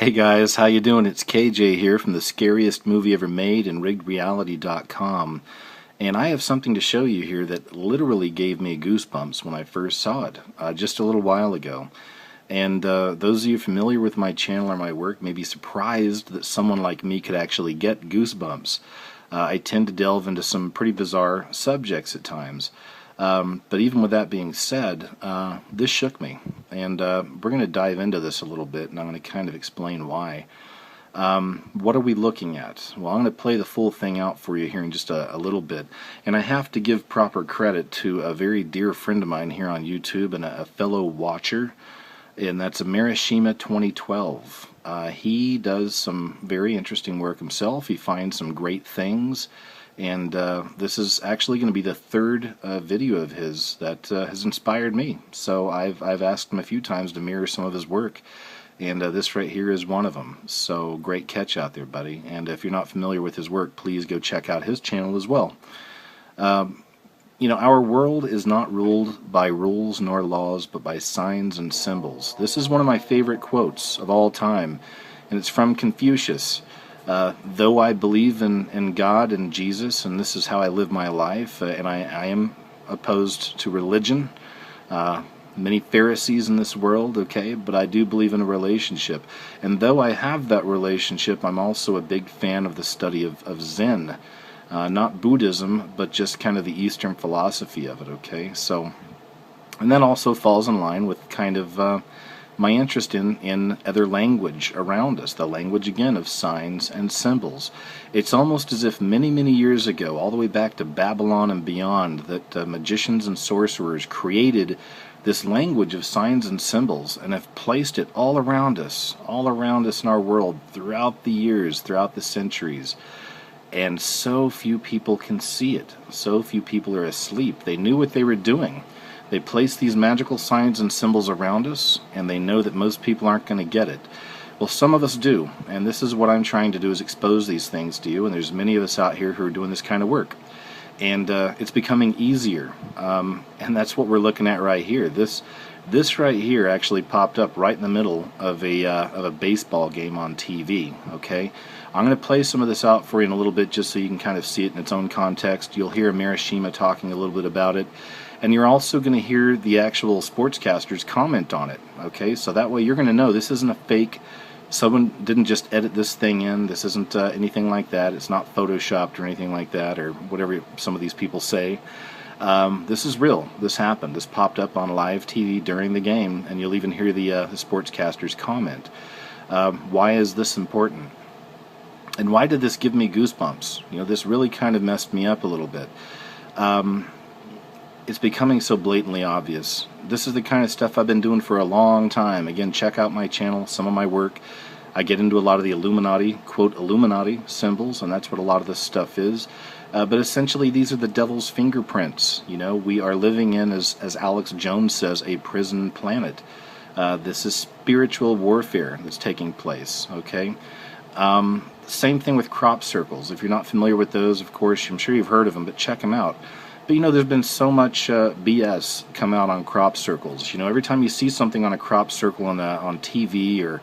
Hey guys, how you doing? It's KJ here from the scariest movie ever made and riggedreality.com. And I have something to show you here that literally gave me goosebumps when I first saw it, just a little while ago. And those of you familiar with my channel or my work may be surprised that someone like me could actually get goosebumps. I tend to delve into some pretty bizarre subjects at times. But even with that being said, this shook me. And we're going to dive into this a little bit, and I'm going to kind of explain why. What are we looking at? Well, I'm going to play the full thing out for you here in just a little bit. And I have to give proper credit to a very dear friend of mine here on YouTube and a fellow watcher, and that's Mlb 2012. He does some very interesting work himself. He finds some great things. And this is actually going to be the third video of his that has inspired me. So I've asked him a few times to mirror some of his work, and this right here is one of them. So great catch out there, buddy. And if you're not familiar with his work, please go check out his channel as well. You know, our world is not ruled by rules nor laws, but by signs and symbols. This is one of my favorite quotes of all time, and it's from Confucius. Though I believe in God and Jesus, and this is how I live my life, and I am opposed to religion, many Pharisees in this world, okay, but I do believe in a relationship. And though I have that relationship, I'm also a big fan of the study of Zen. Not Buddhism, but just kind of the Eastern philosophy of it, okay? So, and that also falls in line with kind of my interest in other language around us, the language again of signs and symbols. It's almost as if many, many years ago, all the way back to Babylon and beyond, that magicians and sorcerers created this language of signs and symbols and have placed it all around us in our world throughout the years, throughout the centuries. And so few people can see it. So few people are asleep. They knew what they were doing. They place these magical signs and symbols around us, and they know that most people aren't going to get it. Well, some of us do, and this is what I'm trying to do, is expose these things to you, and there's many of us out here who are doing this kind of work. And it's becoming easier, and that's what we're looking at right here. This right here actually popped up right in the middle of a baseball game on TV, okay? I'm going to play some of this out for you in a little bit just so you can kind of see it in its own context. You'll hear Mlb talking a little bit about it. And you're also going to hear the actual sportscasters comment on it, okay? So that way you're going to know this isn't a fake, someone didn't just edit this thing in, this isn't anything like that, it's not photoshopped or anything like that, or whatever some of these people say. This is real, this happened, this popped up on live TV during the game, and you'll even hear the sportscasters comment. Why is this important? And why did this give me goosebumps? You know, this really kind of messed me up a little bit. It's becoming so blatantly obvious. This is the kind of stuff I've been doing for a long time. Again, check out my channel, some of my work. I get into a lot of the Illuminati, quote, Illuminati symbols, and that's what a lot of this stuff is. But essentially, these are the devil's fingerprints. You know, we are living in, as Alex Jones says, a prison planet. This is spiritual warfare that's taking place, okay? Same thing with crop circles. If you're not familiar with those, of course, I'm sure you've heard of them, but check them out. But you know, there's been so much BS come out on crop circles. You know, every time you see something on a crop circle on TV, or,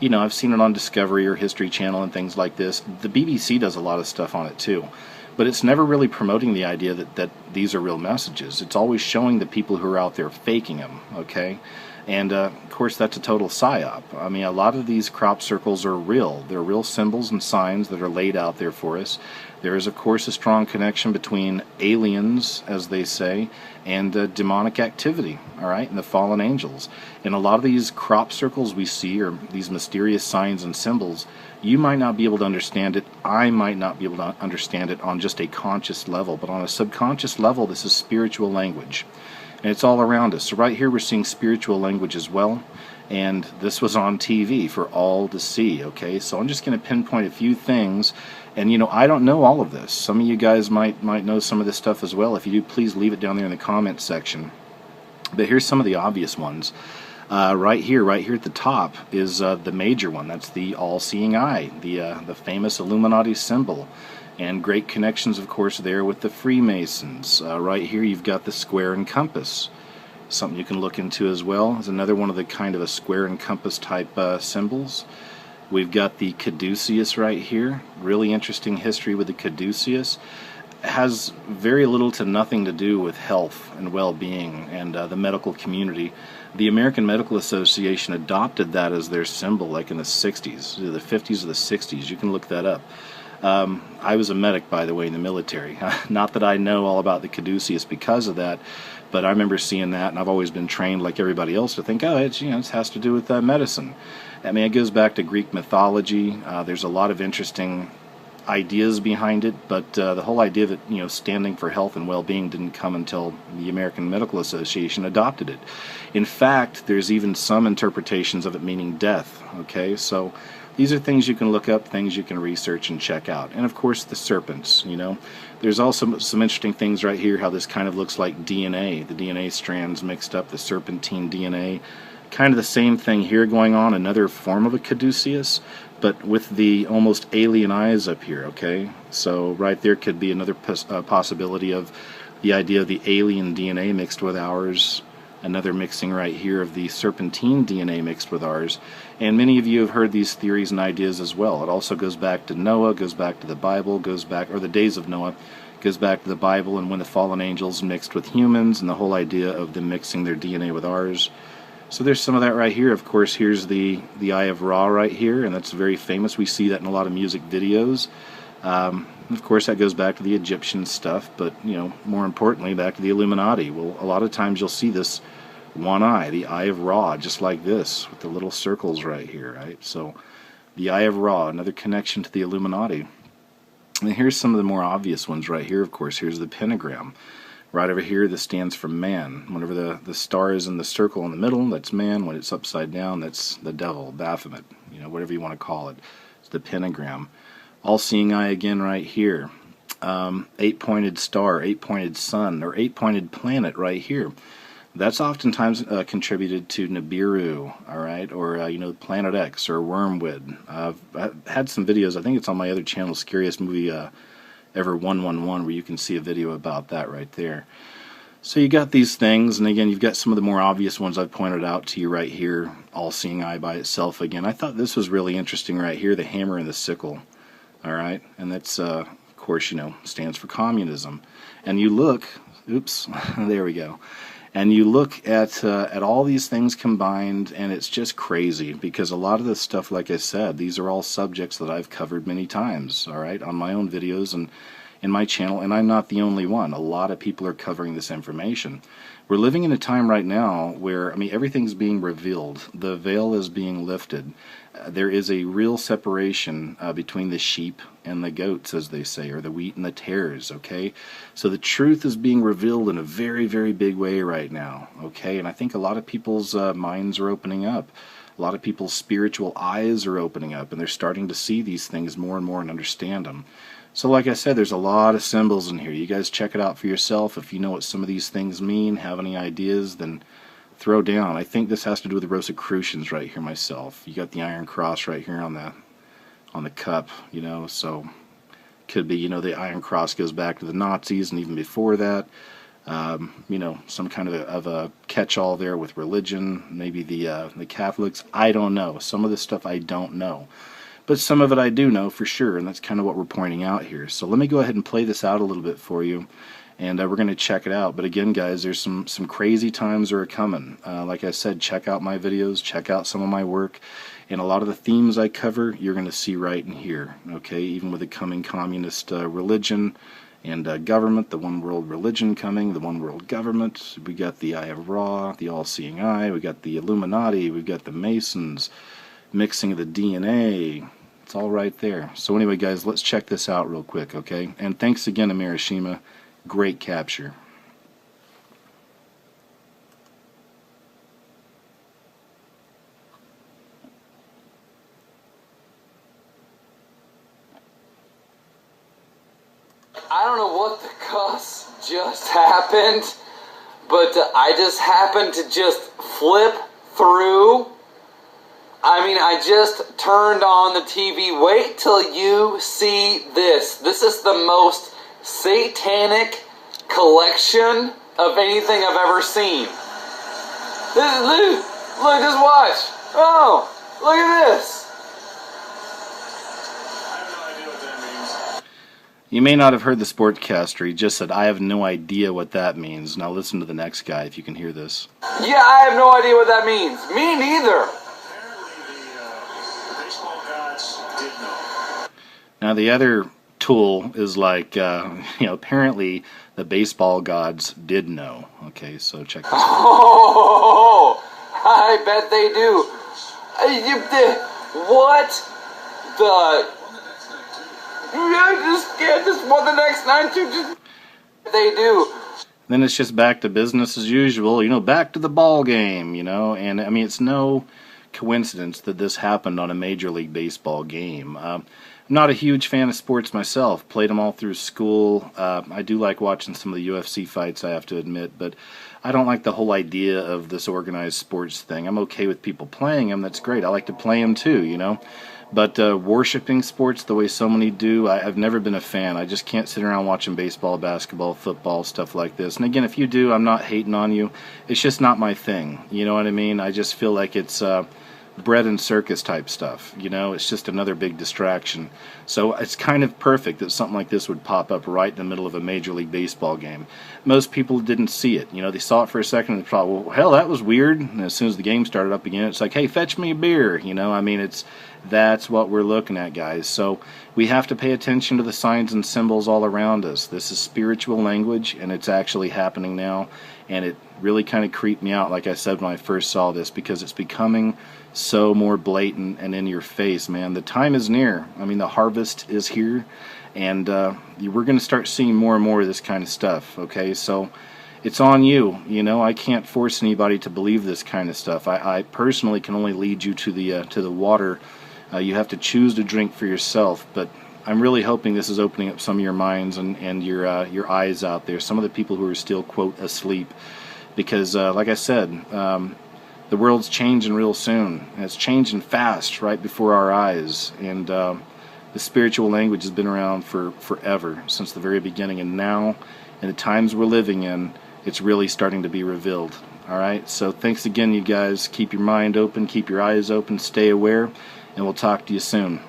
you know, I've seen it on Discovery or History Channel and things like this. The BBC does a lot of stuff on it too. But it's never really promoting the idea that these are real messages. It's always showing the people who are out there faking them, okay? And, of course, that's a total psyop. I mean, a lot of these crop circles are real. They're real symbols and signs that are laid out there for us. There is, of course, a strong connection between aliens, as they say, and demonic activity, all right, and the fallen angels. And a lot of these crop circles we see, or these mysterious signs and symbols, you might not be able to understand it. I might not be able to understand it on just a conscious level. But on a subconscious level, this is spiritual language. And it's all around us. So right here we're seeing spiritual language as well. And this was on TV for all to see, okay? So I'm just going to pinpoint a few things. And, you know, I don't know all of this. Some of you guys might know some of this stuff as well. If you do, please leave it down there in the comments section. But here's some of the obvious ones. Right here at the top is the major one. That's the all-seeing eye, the famous Illuminati symbol. And great connections, of course, there with the Freemasons. Right here you've got the square and compass. Something you can look into as well. Is another one of the kind of a square and compass type symbols. We've got the caduceus right here. Really interesting history with the caduceus. It has very little to nothing to do with health and well-being and the medical community. The American Medical Association adopted that as their symbol like in the 60s, the 50s or the 60s. You can look that up. I was a medic, by the way, in the military. Not that I know all about the caduceus because of that, but I remember seeing that, and I've always been trained like everybody else to think, oh, it has to do with medicine. I mean, it goes back to Greek mythology. There's a lot of interesting ideas behind it, but the whole idea of it, standing for health and well-being didn't come until the American Medical Association adopted it. In fact, there's even some interpretations of it meaning death. Okay, so these are things you can look up, things you can research and check out. And of course, the serpents, There's also some interesting things right here, how this kind of looks like DNA. The DNA strands mixed up, the serpentine DNA. Kind of the same thing here going on, another form of a caduceus, but with the almost alien eyes up here, okay? So right there could be another possibility of the idea of the alien DNA mixed with ours. Another mixing right here of the serpentine DNA mixed with ours. And many of you have heard these theories and ideas as well. It also goes back to Noah, goes back to the Bible, or the days of Noah, goes back to the Bible and when the fallen angels mixed with humans and the whole idea of them mixing their DNA with ours. So there's some of that right here. Of course, here's the Eye of Ra right here, and that's very famous. We see that in a lot of music videos. Of course, that goes back to the Egyptian stuff, but, more importantly, back to the Illuminati. Well, a lot of times you'll see this one eye, the Eye of Ra, just like this, with the little circles right here, right? So, the Eye of Ra, another connection to the Illuminati. And here's some of the more obvious ones right here, of course. Here's the pentagram. Right over here, this stands for man. Whenever the star is in the circle in the middle, that's man. When it's upside down, that's the devil, Baphomet, whatever you want to call it. It's the pentagram. All-seeing eye again right here. Eight-pointed star, eight-pointed sun, or eight-pointed planet right here. That's oftentimes contributed to Nibiru, all right, or, Planet X or Wormwood. I've had some videos, I think it's on my other channel, Scariest Movie Ever 111, where you can see a video about that right there. So you got these things, and again, you've got some of the more obvious ones I've pointed out to you right here, all-seeing eye by itself again. I thought this was really interesting right here, the hammer and the sickle, all right, and that's, of course, stands for communism. And you look, oops, there we go. And you look at all these things combined, and it's just crazy, because a lot of this stuff, like I said, these are all subjects that I've covered many times, all right, on my own videos and in my channel, and I'm not the only one. A lot of people are covering this information. We're living in a time right now where, everything's being revealed. The veil is being lifted. There is a real separation between the sheep and the goats, as they say, or the wheat and the tares, okay? So the truth is being revealed in a very, very big way right now, okay? And I think a lot of people's minds are opening up. A lot of people's spiritual eyes are opening up, and they're starting to see these things more and more and understand them. So like I said, there's a lot of symbols in here. You guys check it out for yourself. If you know what some of these things mean, have any ideas, then throw down. I think this has to do with the Rosicrucians right here myself. You got the Iron Cross right here on the cup, so could be, the Iron Cross goes back to the Nazis and even before that. Some kind of a catch-all there with religion, maybe the Catholics. I don't know. Some of this stuff I don't know. But some of it I do know for sure, and that's kind of what we're pointing out here. So let me go ahead and play this out a little bit for you, and we're going to check it out. But again, guys, there's some crazy times are coming. Like I said, check out my videos, check out some of my work, and a lot of the themes I cover, you're going to see right in here, okay? Even with the coming communist religion and government, the one world religion coming, the one world government, we got the Eye of Ra, the all-seeing eye, we got the Illuminati, we've got the Masons, mixing of the DNA. It's all right there. So anyway, guys, let's check this out real quick, okay? And thanks again to Marishima. Great capture. I don't know what the cuss just happened, but I just happened to just flip through. I just turned on the TV. Wait till you see this. This is the most satanic collection of anything I've ever seen. Look, just watch. Oh, look at this. You may not have heard the sportcaster. He just said, I have no idea what that means. Now listen to the next guy if you can hear this. Yeah, I have no idea what that means. Me neither. Now the other tool is like, apparently the baseball gods did know. Okay, so check this out. Oh, I bet they do. What the... just want the next 9 to they do. Then it's just back to business as usual, back to the ball game, and I mean, it's no coincidence that this happened on a Major League Baseball game. I'm not a huge fan of sports myself, played them all through school. I do like watching some of the UFC fights, I have to admit, but I don't like the whole idea of this organized sports thing. I'm okay with people playing them, that's great. I like to play them too, But worshiping sports the way so many do, I've never been a fan. I just can't sit around watching baseball, basketball, football, stuff like this. And again, if you do, I'm not hating on you. It's just not my thing. You know what I mean? I just feel like it's bread and circus type stuff. It's just another big distraction. So it's kind of perfect that something like this would pop up right in the middle of a Major League Baseball game. Most people didn't see it. They saw it for a second and thought, well, hell, that was weird. And as soon as the game started up again, it's like, hey, fetch me a beer. I mean, that's what we're looking at, guys. So we have to pay attention to the signs and symbols all around us. This is spiritual language, and it's actually happening now. And it really kind of creeped me out, like I said when I first saw this, because it's becoming so more blatant and in your face, man. The time is near. I mean, the harvest is here, and we're going to start seeing more and more of this kind of stuff, okay? So it's on you. I can't force anybody to believe this kind of stuff. I personally can only lead you to the water. You have to choose to drink for yourself, but I'm really hoping this is opening up some of your minds and your eyes out there, some of the people who are still, quote, asleep, because like I said, the world's changing real soon, and it's changing fast right before our eyes, and the spiritual language has been around for forever, since the very beginning, and now, in the times we're living in, it's really starting to be revealed. Alright, so thanks again, you guys. Keep your mind open, keep your eyes open, stay aware, and we'll talk to you soon.